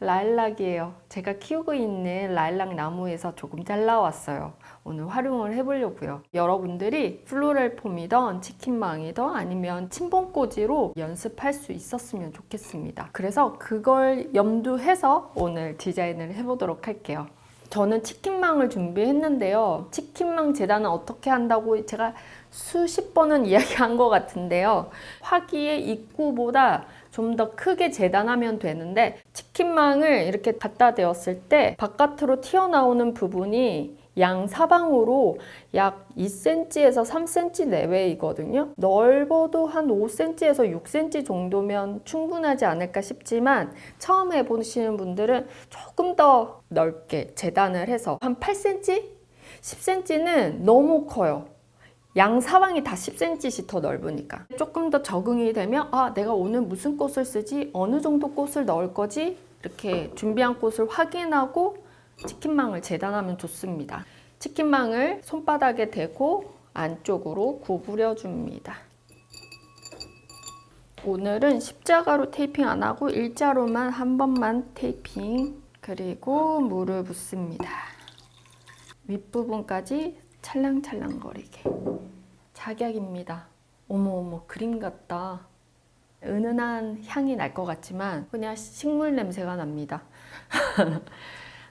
라일락이에요. 제가 키우고 있는 라일락 나무에서 조금 잘라왔어요. 오늘 활용을 해보려고요. 여러분들이 플로럴 폼이던 치킨망이던 아니면 침봉꽂이로 연습할 수 있었으면 좋겠습니다. 그래서 그걸 염두해서 오늘 디자인을 해보도록 할게요. 저는 치킨망을 준비했는데요. 치킨망 재단은 어떻게 한다고 제가 수십 번은 이야기한 것 같은데요. 화기의 입구보다 좀 더 크게 재단하면 되는데 치킨망을 이렇게 갖다 대었을 때 바깥으로 튀어나오는 부분이 양 사방으로 약 2cm에서 3cm 내외이거든요. 넓어도 한 5cm에서 6cm 정도면 충분하지 않을까 싶지만 처음 해보시는 분들은 조금 더 넓게 재단을 해서 한 8cm? 10cm는 너무 커요. 양 사방이 다 10cm씩 더 넓으니까 조금 더 적응이 되면 내가 오늘 무슨 꽃을 쓰지? 어느 정도 꽃을 넣을 거지? 이렇게 준비한 꽃을 확인하고 치킨망을 재단하면 좋습니다. 치킨망을 손바닥에 대고 안쪽으로 구부려 줍니다. 오늘은 십자가로 테이핑 안 하고 일자로만 한 번만 테이핑, 그리고 물을 붓습니다. 윗부분까지 찰랑찰랑거리게. 작약입니다. 어머 그림 같다. 은은한 향이 날 것 같지만 그냥 식물 냄새가 납니다.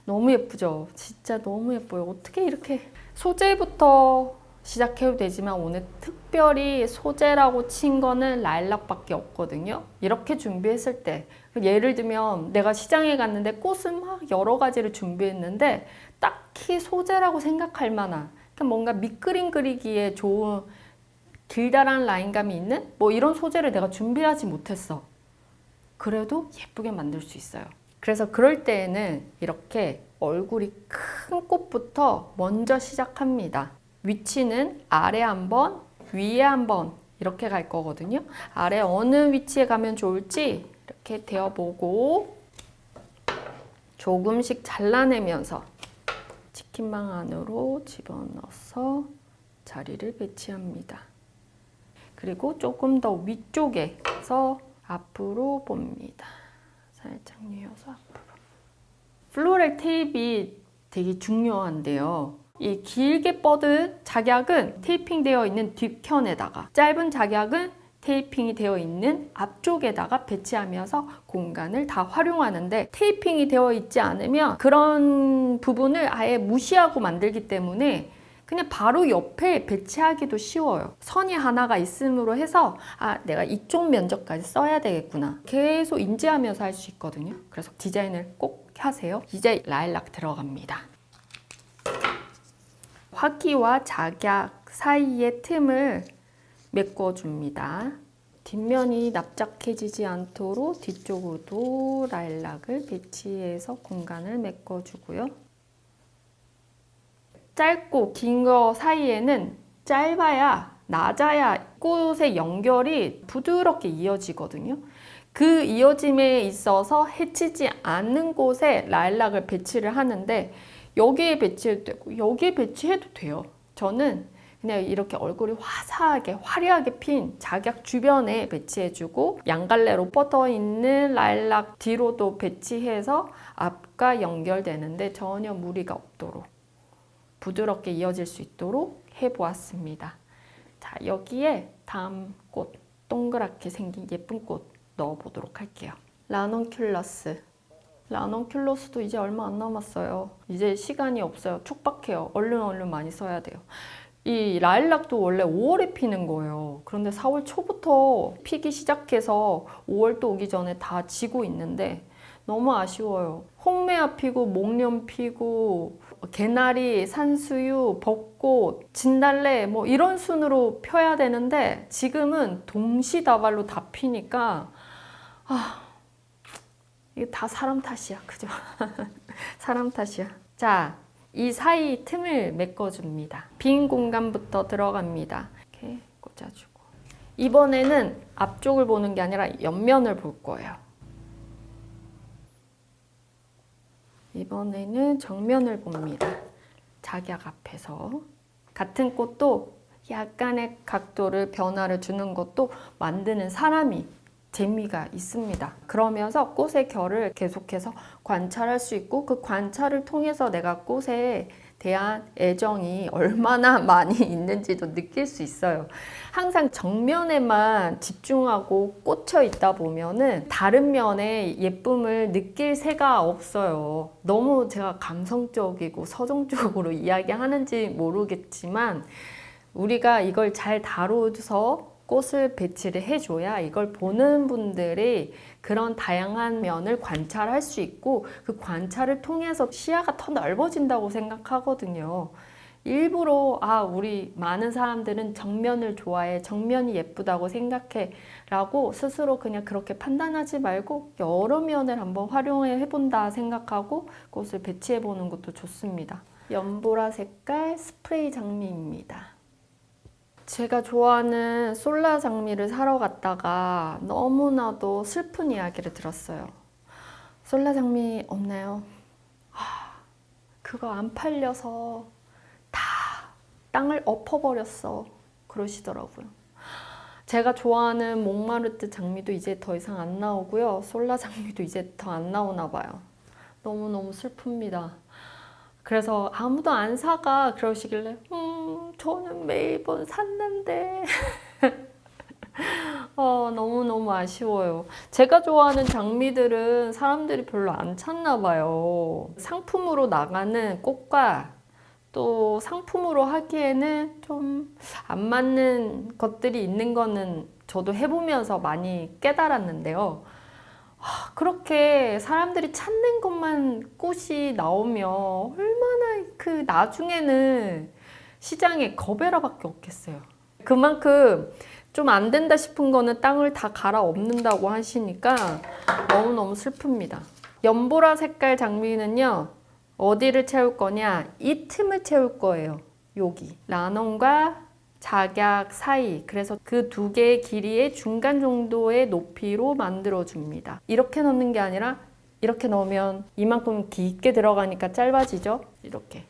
너무 예쁘죠? 진짜 너무 예뻐요. 어떻게 이렇게 소재부터 시작해도 되지만 오늘 특별히 소재라고 친 거는 라일락밖에 없거든요. 이렇게 준비했을 때 예를 들면 내가 시장에 갔는데 꽃을 막 여러 가지를 준비했는데 딱히 소재라고 생각할 만한 뭔가 밑그림 그리기에 좋은 길다란 라인감이 있는 뭐 이런 소재를 내가 준비하지 못했어. 그래도 예쁘게 만들 수 있어요. 그래서 그럴 때에는 이렇게 얼굴이 큰 꽃부터 먼저 시작합니다. 위치는 아래 한번, 위에 한번 이렇게 갈 거거든요. 아래 어느 위치에 가면 좋을지 이렇게 대어보고 조금씩 잘라내면서 치킨망 안으로 집어넣어서 자리를 배치합니다. 그리고 조금 더 위쪽에서 앞으로 봅니다. 살짝 뉘어서 앞으로. 플로럴 테이프가 되게 중요한데요. 이 길게 뻗은 작약은 테이핑 되어 있는 뒷편에다가 짧은 작약은 테이핑이 되어 있는 앞쪽에다가 배치하면서 공간을 다 활용하는데 테이핑이 되어 있지 않으면 그런 부분을 아예 무시하고 만들기 때문에 그냥 바로 옆에 배치하기도 쉬워요. 선이 하나가 있음으로 해서 내가 이쪽 면적까지 써야 되겠구나. 계속 인지하면서 할 수 있거든요. 그래서 디자인을 꼭 하세요. 이제 라일락 들어갑니다. 화기와 작약 사이의 틈을 메꿔줍니다. 뒷면이 납작해지지 않도록 뒤쪽으로도 라일락을 배치해서 공간을 메꿔주고요. 짧고 긴 거 사이에는 짧아야 낮아야 꽃의 연결이 부드럽게 이어지거든요. 그 이어짐에 있어서 해치지 않는 곳에 라일락을 배치를 하는데 여기에 배치해도 되고 여기에 배치해도 돼요. 저는 그냥 이렇게 얼굴이 화사하게 화려하게 핀 작약 주변에 배치해주고 양갈래로 뻗어있는 라일락 뒤로도 배치해서 앞과 연결되는데 전혀 무리가 없도록 부드럽게 이어질 수 있도록 해보았습니다. 자, 여기에 다음 꽃, 동그랗게 생긴 예쁜 꽃 넣어보도록 할게요. 라넌큘러스. 라넌큘러스도 이제 얼마 안 남았어요. 이제 시간이 없어요. 촉박해요. 얼른 많이 써야 돼요. 이 라일락도 원래 5월에 피는 거예요. 그런데 4월 초부터 피기 시작해서 5월 또 오기 전에 다 지고 있는데 너무 아쉬워요. 홍매화 피고 목련 피고 개나리, 산수유, 벚꽃, 진달래 뭐 이런 순으로 펴야 되는데 지금은 동시다발로 다 피니까 이게 다 사람 탓이야. 그죠? 사람 탓이야. 자, 이 사이 틈을 메꿔줍니다. 빈 공간부터 들어갑니다. 이렇게 꽂아주고 이번에는 앞쪽을 보는 게 아니라 옆면을 볼 거예요. 이번에는 정면을 봅니다. 작약 앞에서. 같은 꽃도 약간의 각도를 변화를 주는 것도 만드는 사람이 재미가 있습니다. 그러면서 꽃의 결을 계속해서 관찰할 수 있고 그 관찰을 통해서 내가 꽃에 대한 애정이 얼마나 많이 있는지도 느낄 수 있어요. 항상 정면에만 집중하고 꽂혀 있다 보면은 다른 면의 예쁨을 느낄 새가 없어요. 너무 제가 감성적이고 서정적으로 이야기하는지 모르겠지만 우리가 이걸 잘 다루어서 꽃을 배치를 해줘야 이걸 보는 분들이 그런 다양한 면을 관찰할 수 있고 그 관찰을 통해서 시야가 더 넓어진다고 생각하거든요. 일부러 우리 많은 사람들은 정면을 좋아해, 정면이 예쁘다고 생각해 라고 스스로 그냥 그렇게 판단하지 말고 여러 면을 한번 활용해 본다 생각하고 꽃을 배치해 보는 것도 좋습니다. 연보라 색깔 스프레이 장미입니다. 제가 좋아하는 솔라 장미를 사러 갔다가 너무나도 슬픈 이야기를 들었어요. 솔라 장미 없나요? 그거 안 팔려서 다 땅을 엎어버렸어. 그러시더라고요. 제가 좋아하는 몽마르트 장미도 이제 더 이상 안 나오고요. 솔라 장미도 이제 더 안 나오나 봐요. 너무너무 슬픕니다. 그래서 아무도 안 사가 그러시길래 저는 매번 샀는데 너무너무 아쉬워요. 제가 좋아하는 장미들은 사람들이 별로 안 찾나 봐요. 상품으로 나가는 꽃과 또 상품으로 하기에는 좀 안 맞는 것들이 있는 거는 저도 해보면서 많이 깨달았는데요. 그렇게 사람들이 찾는 것만 꽃이 나오면 얼마나 그 나중에는 시장에 거베라밖에 없겠어요. 그만큼 좀 안 된다 싶은 거는 땅을 다 갈아엎는다고 하시니까 너무너무 슬픕니다. 연보라 색깔 장미는요, 어디를 채울 거냐? 이 틈을 채울 거예요. 여기. 라넌과 작약 사이, 그래서 그 두 개의 길이의 중간 정도의 높이로 만들어줍니다. 이렇게 넣는 게 아니라 이렇게 넣으면 이만큼 깊게 들어가니까 짧아지죠? 이렇게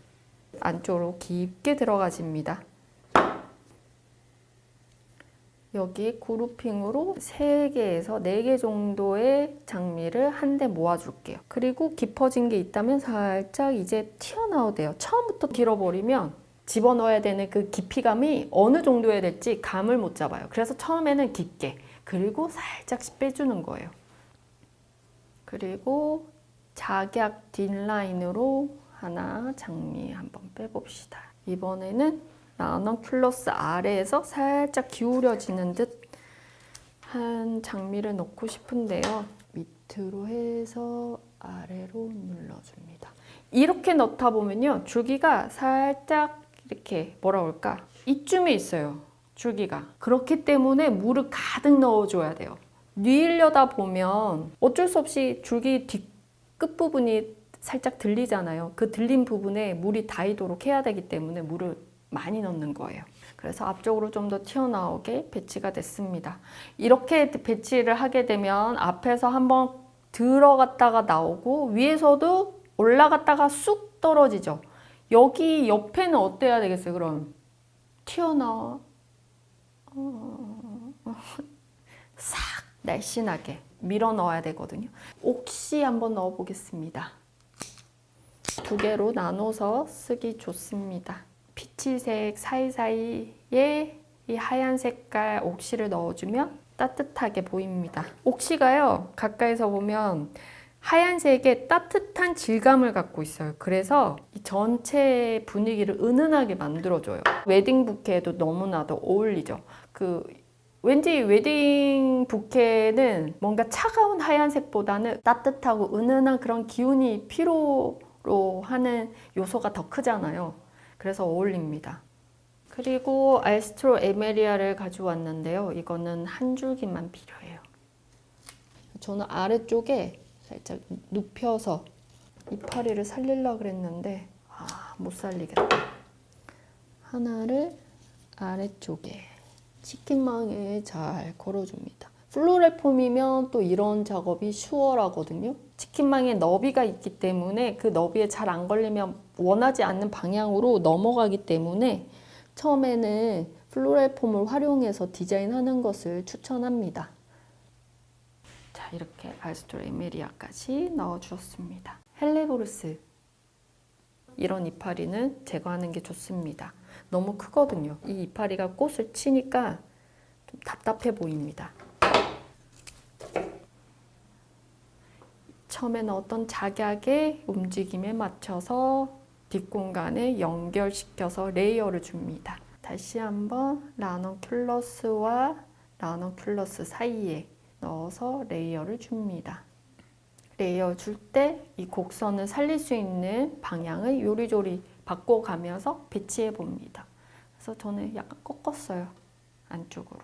안쪽으로 깊게 들어가집니다. 여기 그루핑으로 3개에서 4개 정도의 장미를 한데 모아줄게요. 그리고 깊어진 게 있다면 살짝 이제 튀어나와도 돼요. 처음부터 길어버리면 집어넣어야 되는 그 깊이감이 어느 정도여야 될지 감을 못 잡아요. 그래서 처음에는 깊게, 그리고 살짝씩 빼주는 거예요. 그리고 작약 뒷라인으로 하나 장미 한번 빼봅시다. 이번에는 라넌큘러스 아래에서 살짝 기울여지는 듯 한 장미를 넣고 싶은데요. 밑으로 해서 아래로 눌러줍니다. 이렇게 넣다 보면요, 줄기가 살짝 이렇게 뭐라 그럴까, 이쯤에 있어요. 줄기가. 그렇기 때문에 물을 가득 넣어줘야 돼요. 뉘으려다 보면 어쩔 수 없이 줄기 뒤 끝부분이 살짝 들리잖아요. 그 들린 부분에 물이 닿이도록 해야 되기 때문에 물을 많이 넣는 거예요. 그래서 앞쪽으로 좀 더 튀어나오게 배치가 됐습니다. 이렇게 배치를 하게 되면 앞에서 한번 들어갔다가 나오고 위에서도 올라갔다가 쑥 떨어지죠. 여기 옆에는 어때야 되겠어요? 그럼 튀어나와 싹 날씬하게 밀어 넣어야 되거든요. 옥시 한번 넣어 보겠습니다. 2개로 나눠서 쓰기 좋습니다. 피치색 사이사이에 이 하얀 색깔 옥시를 넣어주면 따뜻하게 보입니다. 옥시가요, 가까이서 보면 하얀색의 따뜻한 질감을 갖고 있어요. 그래서 이 전체 분위기를 은은하게 만들어줘요. 웨딩 부케에도 너무나도 어울리죠. 왠지 웨딩 부케는 뭔가 차가운 하얀색보다는 따뜻하고 은은한 그런 기운이 필요로 하는 요소가 더 크잖아요. 그래서 어울립니다. 그리고 알스트로 에메리아를 가져왔는데요. 이거는 한 줄기만 필요해요. 저는 아래쪽에 살짝 눕혀서 이파리를 살리려고 그랬는데 못 살리겠다. 하나를 아래쪽에 치킨망에 잘 걸어줍니다. 플로럴 폼이면 또 이런 작업이 수월하거든요. 치킨망에 너비가 있기 때문에 그 너비에 잘 안 걸리면 원하지 않는 방향으로 넘어가기 때문에 처음에는 플로럴 폼을 활용해서 디자인하는 것을 추천합니다. 이렇게 알스토르 에메리아까지 넣어주었습니다. 헬레보루스 이런 이파리는 제거하는 게 좋습니다. 너무 크거든요. 이 이파리가 꽃을 치니까 좀 답답해 보입니다. 처음에는 어떤 작약의 움직임에 맞춰서 뒷공간에 연결시켜서 레이어를 줍니다. 다시 한번 라너큘러스와 라너큘러스 사이에 넣어서 레이어를 줍니다. 레이어 줄 때 이 곡선을 살릴 수 있는 방향을 요리조리 바꿔가면서 배치해 봅니다. 그래서 저는 약간 꺾었어요. 안쪽으로.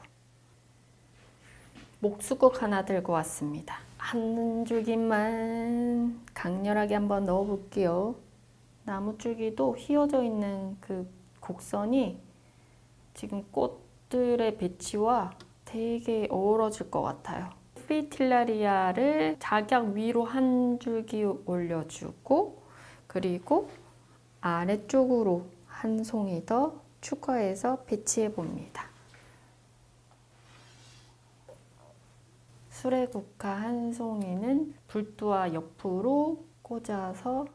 목수국 하나 들고 왔습니다. 한 줄기만 강렬하게 한번 넣어 볼게요. 나무 줄기도 휘어져 있는 그 곡선이 지금 꽃들의 배치와 되게 어우러질 것 같아요. 프리틸라리아를 작약 위로 한 줄기 올려주고 그리고 아래쪽으로 한 송이 더 추가해서 배치해 봅니다. 수레국화 한 송이는 불두와 옆으로 꽂아서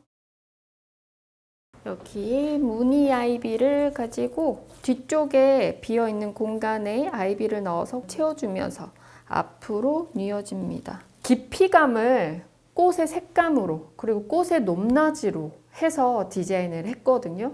여기에 무늬 아이비를 가지고 뒤쪽에 비어있는 공간에 아이비를 넣어서 채워주면서 앞으로 뉘어집니다. 깊이감을 꽃의 색감으로 그리고 꽃의 높낮이로 해서 디자인을 했거든요.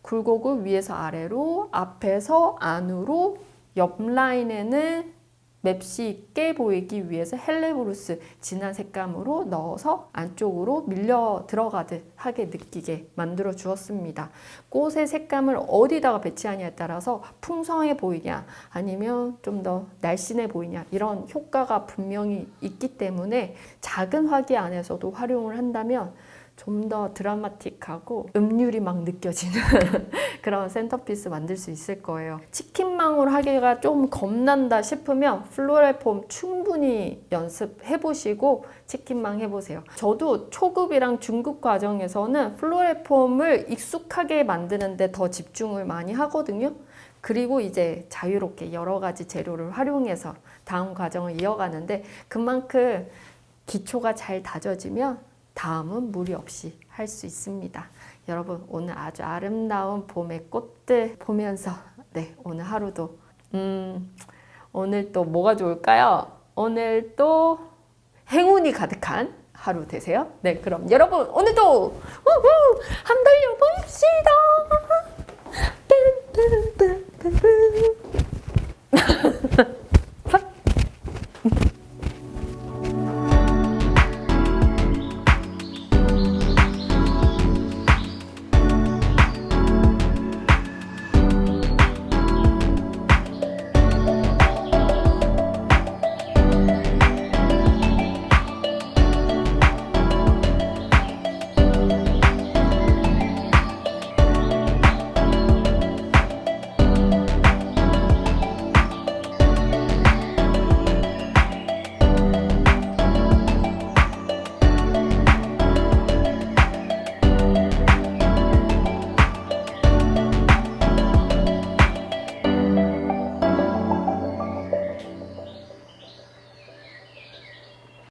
굴곡을 위에서 아래로, 앞에서 안으로, 옆 라인에는 맵시 있게 보이기 위해서 헬레보루스 진한 색감으로 넣어서 안쪽으로 밀려 들어가듯 하게 느끼게 만들어 주었습니다. 꽃의 색감을 어디다가 배치하냐에 따라서 풍성해 보이냐 아니면 좀 더 날씬해 보이냐 이런 효과가 분명히 있기 때문에 작은 화기 안에서도 활용을 한다면 좀 더 드라마틱하고 음률이 막 느껴지는 그런 센터피스 만들 수 있을 거예요. 치킨망으로 하기가 좀 겁난다 싶으면 플로럴 폼 충분히 연습해 보시고 치킨망 해보세요. 저도 초급이랑 중급 과정에서는 플로럴 폼을 익숙하게 만드는데 더 집중을 많이 하거든요. 그리고 이제 자유롭게 여러 가지 재료를 활용해서 다음 과정을 이어가는데 그만큼 기초가 잘 다져지면 다음은 무리 없이 할 수 있습니다. 여러분 오늘 아주 아름다운 봄의 꽃들 보면서 오늘 하루도 오늘 또 뭐가 좋을까요? 오늘 또 행운이 가득한 하루 되세요. 네, 그럼 여러분 오늘도 우후 한번 달려봅시다.